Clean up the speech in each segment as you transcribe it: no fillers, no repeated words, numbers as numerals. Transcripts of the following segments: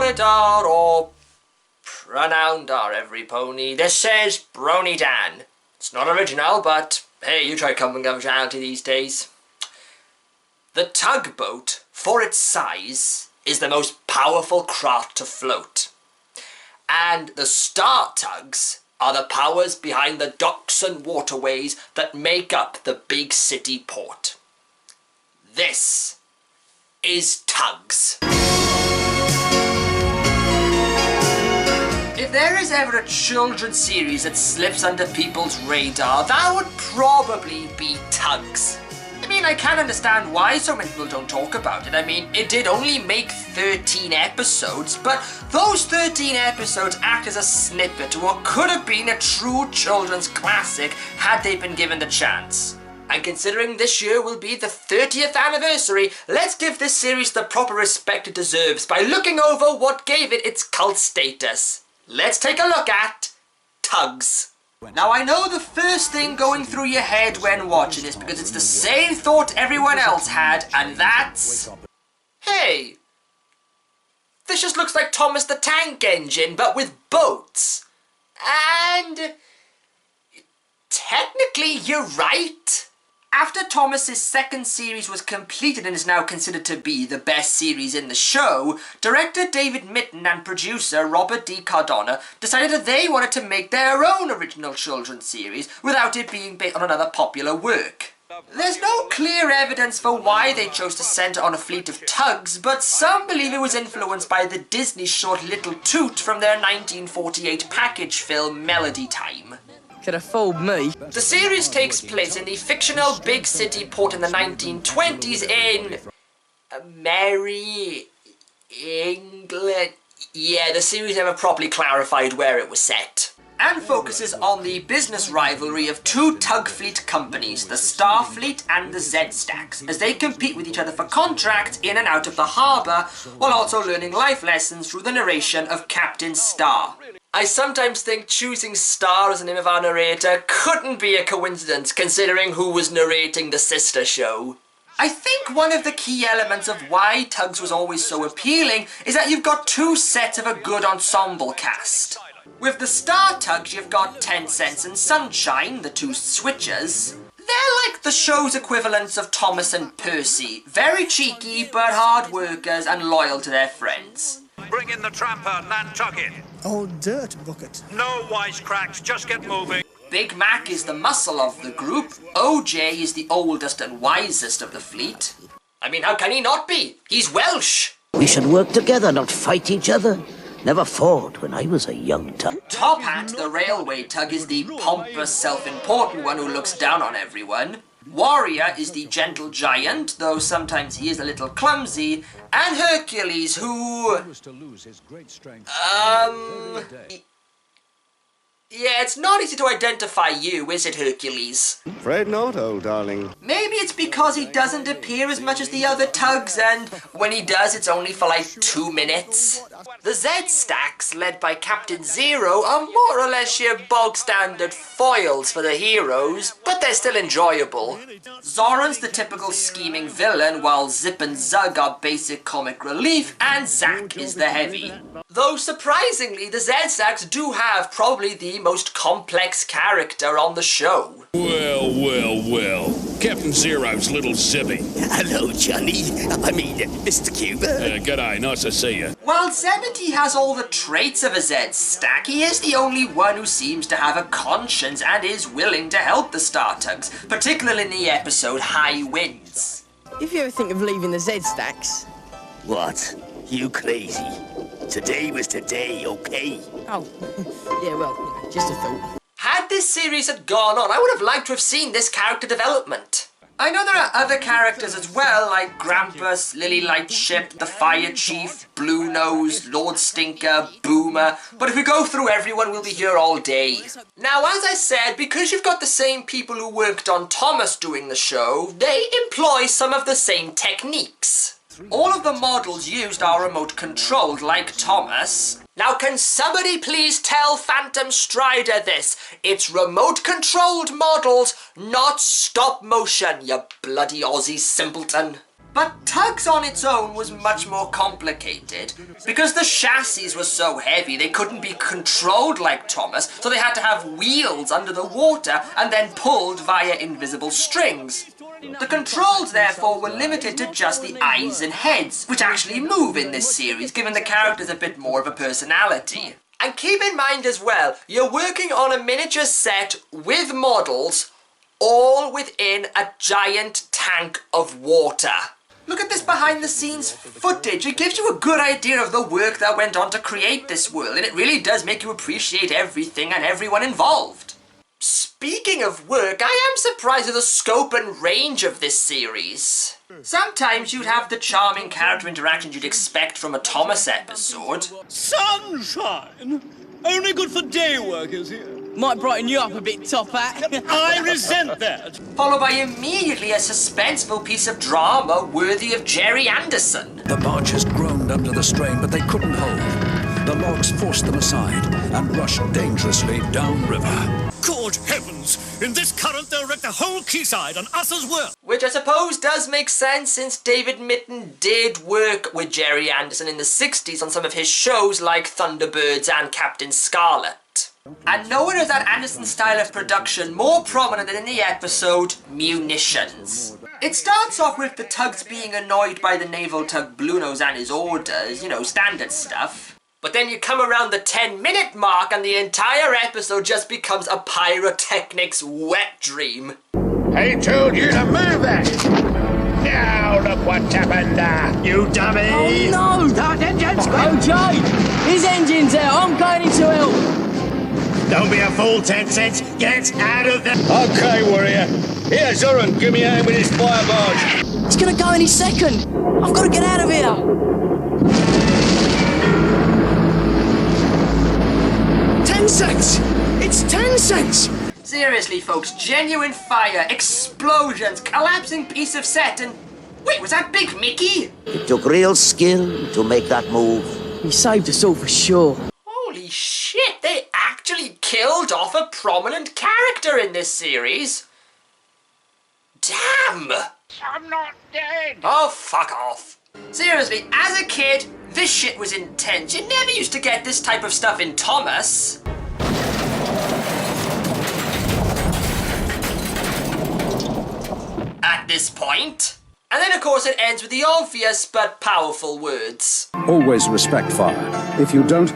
Floridar or Pronoundar, every pony. This says BronyDan. It's not original, but hey, you try coming up with originality these days. The tugboat, for its size, is the most powerful craft to float. And the star tugs are the powers behind the docks and waterways that make up the big city port. This is Tugs. If there is ever a children's series that slips under people's radar, that would probably be Tugs. I mean, I can't understand why so many people don't talk about it. I mean, it did only make 13 episodes, but those 13 episodes act as a snippet to what could have been a true children's classic had they been given the chance. And considering this year will be the 30th anniversary, let's give this series the proper respect it deserves by looking over what gave it its cult status. Let's take a look at Tugs. Now I know the first thing going through your head when watching this, because it's the same thought everyone else had, and that's... Hey! This just looks like Thomas the Tank Engine, but with boats. And... technically, you're right. After Thomas's second series was completed and is now considered to be the best series in the show, director David Mitton and producer Robert D. Cardona decided that they wanted to make their own original children's series without it being based on another popular work. There's no clear evidence for why they chose to centre on a fleet of tugs, but some believe it was influenced by the Disney short Little Toot from their 1948 package film Melody Time. Could have fooled me. The series takes place in the fictional big city port in the 1920s in... Merry... England... Yeah, the series never properly clarified where it was set. And focuses on the business rivalry of two tug fleet companies, the Starfleet and the Z-Stacks, as they compete with each other for contracts in and out of the harbour, while also learning life lessons through the narration of Captain Star. I sometimes think choosing Star as the name of our narrator couldn't be a coincidence, considering who was narrating the sister show. I think one of the key elements of why Tugs was always so appealing is that you've got two sets of a good ensemble cast. With the Star Tugs, you've got 10 Cents and Sunshine, the two switchers. They're like the show's equivalents of Thomas and Percy. Very cheeky, but hard workers and loyal to their friends. Bring in the tramper, Nantucket. Old dirt bucket. No wisecracks, just get moving. Big Mac is the muscle of the group. OJ is the oldest and wisest of the fleet. I mean, how can he not be? He's Welsh. We should work together, not fight each other. Never fought when I was a young tug. Top Hat, the railway tug, is the pompous, self-important one who looks down on everyone. Warrior is the gentle giant, though sometimes he is a little clumsy. And Hercules, who... Yeah, it's not easy to identify you, is it, Hercules? Afraid not, old darling. Maybe it's because he doesn't appear as much as the other tugs, and when he does, it's only for like 2 minutes. The Z-Stacks, led by Captain Zero, are more or less your bog-standard foils for the heroes, but they're still enjoyable. Zoran's the typical scheming villain, while Zip and Zug are basic comic relief, and Zack is the heavy. Though surprisingly, the Z-Stacks do have probably the most complex character on the show. Well, well, well. Captain Zero's little Zippy. Hello, Johnny. Mr. Cuba. G'day, nice to see you. While Zebedee has all the traits of a Z-Stack, he is the only one who seems to have a conscience and is willing to help the Star Tugs, particularly in the episode High Winds. If you ever think of leaving the Z-Stacks... What? You crazy? Today was today, okay? Oh, yeah, well, just a thought. Had this series had gone on, I would have liked to have seen this character development. I know there are other characters as well, like Grampus, Lily Lightship, the Fire Chief, Blue Nose, Lord Stinker, Boomer, but if we go through everyone, we'll be here all day. Now, as I said, because you've got the same people who worked on Thomas doing the show, they employ some of the same techniques. All of the models used are remote controlled, like Thomas. Now can somebody please tell Phantom Strider this? It's remote controlled models, not stop motion, you bloody Aussie simpleton. But Tugs on its own was much more complicated. Because the chassis was so heavy, they couldn't be controlled like Thomas, so they had to have wheels under the water and then pulled via invisible strings. The controls, therefore, were limited to just the eyes and heads, which actually move in this series, giving the characters a bit more of a personality. And keep in mind as well, you're working on a miniature set with models, all within a giant tank of water. Look at this behind the scenes footage. It gives you a good idea of the work that went on to create this world, and it really does make you appreciate everything and everyone involved. Speaking of work, I am surprised at the scope and range of this series. Sometimes you'd have the charming character interactions you'd expect from a Thomas episode. Sunshine! Only good for day workers here. Might brighten you up a bit, top hat. I resent that. Followed by immediately a suspenseful piece of drama worthy of Jerry Anderson. The barges groaned under the strain, but they couldn't hold. The logs forced them aside and rushed dangerously downriver. Good heavens! In this current they'll wreck the whole quayside and us as well. Which I suppose does make sense since David Mitton did work with Jerry Anderson in the 60s on some of his shows like Thunderbirds and Captain Scarlet. And nowhere is that Anderson style of production more prominent than in the episode Munitions. It starts off with the Tugs being annoyed by the naval tug Bluenose and his orders, you know, standard stuff. But then you come around the 10-minute mark and the entire episode just becomes a pyrotechnics wet dream. I told you to move that! Now look what's happened, you dummy! Oh no! Start engines, quick! Oh, Jay! His engine's out. I'm going into help. Don't be a fool, 10 cents! Get out of there! Okay, warrior. Here's Zoran, give me a hand with his fire barge. It's gonna go any second. I've got to get out of here. 10 cents! It's 10 cents! Seriously, folks, genuine fire, explosions, collapsing piece of set, and... Wait, was that Big Mickey? It took real skill to make that move. He saved us all for sure. Holy shit, they actually killed off a prominent character in this series. Damn! I'm not dead! Oh, fuck off. Seriously, as a kid, this shit was intense. You never used to get this type of stuff in Thomas. At this point. And then, of course, it ends with the obvious but powerful words. Always respect fire. If you don't,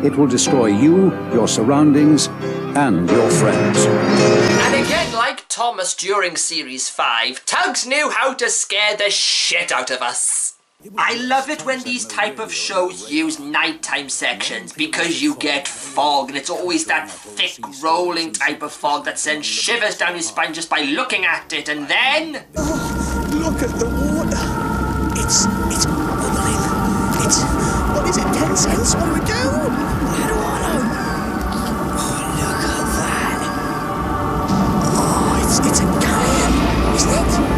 it will destroy you, your surroundings, and your friends. And again, like Thomas during Series 5, Tugs knew how to scare the shit out of us. I love it when these type of shows use nighttime sections because you get fog, and it's always that thick, rolling type of fog that sends shivers down your spine just by looking at it, and then... Oh, look at the water. It's bubbling. It's... What is it, 10 cents? What do we do? How do I know? Oh, look at that. Oh, it's a galleon, isn't it?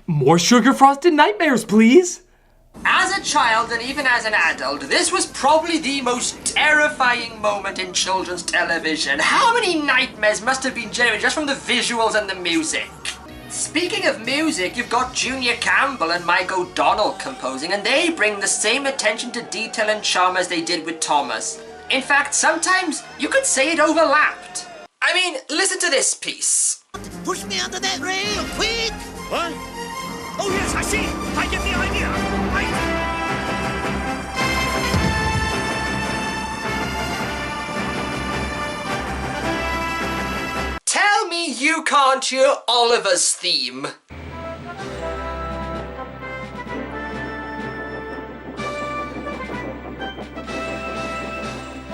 More sugar frosted nightmares, please. As a child and even as an adult, this was probably the most terrifying moment in children's television. How many nightmares must have been generated just from the visuals and the music? Speaking of music, you've got Junior Campbell and Mike O'Donnell composing, and they bring the same attention to detail and charm as they did with Thomas. In fact, sometimes you could say it overlapped. I mean, listen to this piece. Push me under that rail, quick! What? Oh yes, I see! I get the idea! Tell me you can't hear Oliver's theme.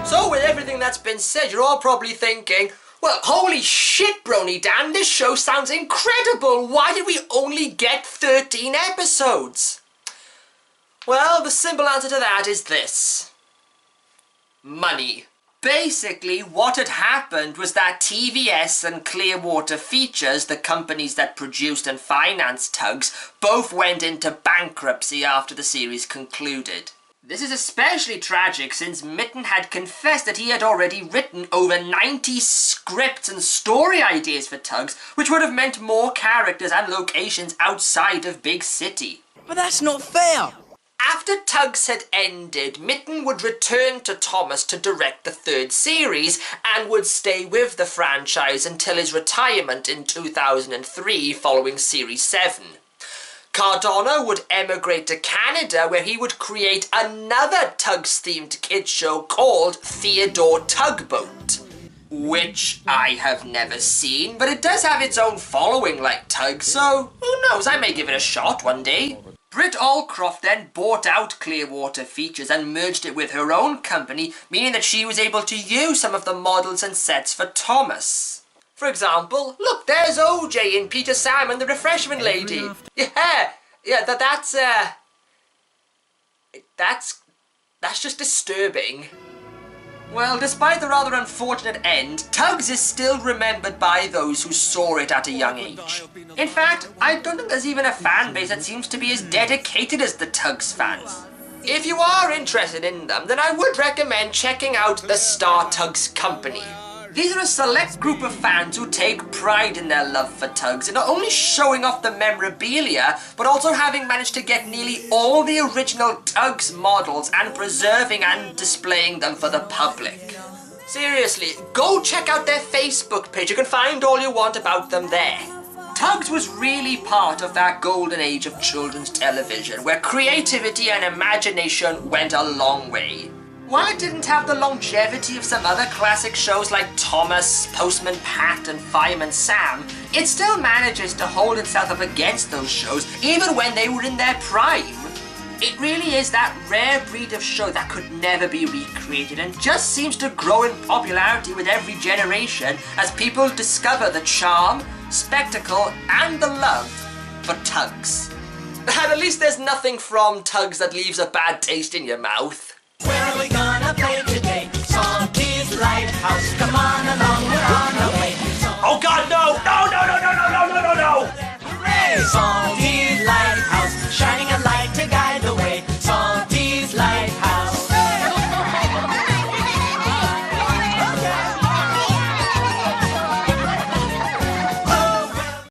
So with everything that's been said, you're all probably thinking, well, holy shit, BronyDan, this show sounds incredible. Why did we only get 13 episodes? Well, the simple answer to that is this. Money. Basically, what had happened was that TVS and Clearwater Features, the companies that produced and financed Tugs, both went into bankruptcy after the series concluded. This is especially tragic since Mitten had confessed that he had already written over 90 scripts and story ideas for Tugs, which would have meant more characters and locations outside of Big City. But that's not fair! After Tugs had ended, Mitten would return to Thomas to direct the third series and would stay with the franchise until his retirement in 2003 following Series 7. Cardona would emigrate to Canada where he would create another Tugs-themed kids show called Theodore Tugboat, which I have never seen, but it does have its own following like Tugs, so who knows, I may give it a shot one day. Britt Allcroft then bought out Clearwater Features and merged it with her own company, meaning that she was able to use some of the models and sets for Thomas. For example, look, there's OJ and Peter Salmon, the refreshment lady. Yeah, that's just disturbing. Well, despite the rather unfortunate end, Tugs is still remembered by those who saw it at a young age. In fact, I don't think there's even a fan base that seems to be as dedicated as the Tugs fans. If you are interested in them, then I would recommend checking out the Star Tugs Company. These are a select group of fans who take pride in their love for Tugs, and not only showing off the memorabilia, but also having managed to get nearly all the original Tugs models and preserving and displaying them for the public. Seriously, go check out their Facebook page. You can find all you want about them there. Tugs was really part of that golden age of children's television, where creativity and imagination went a long way. While it didn't have the longevity of some other classic shows like Thomas, Postman Pat and Fireman Sam, it still manages to hold itself up against those shows even when they were in their prime. It really is that rare breed of show that could never be recreated and just seems to grow in popularity with every generation as people discover the charm, spectacle and the love for Tugs. And at least there's nothing from Tugs that leaves a bad taste in your mouth. Where are we gonna play today? Salty's Lighthouse.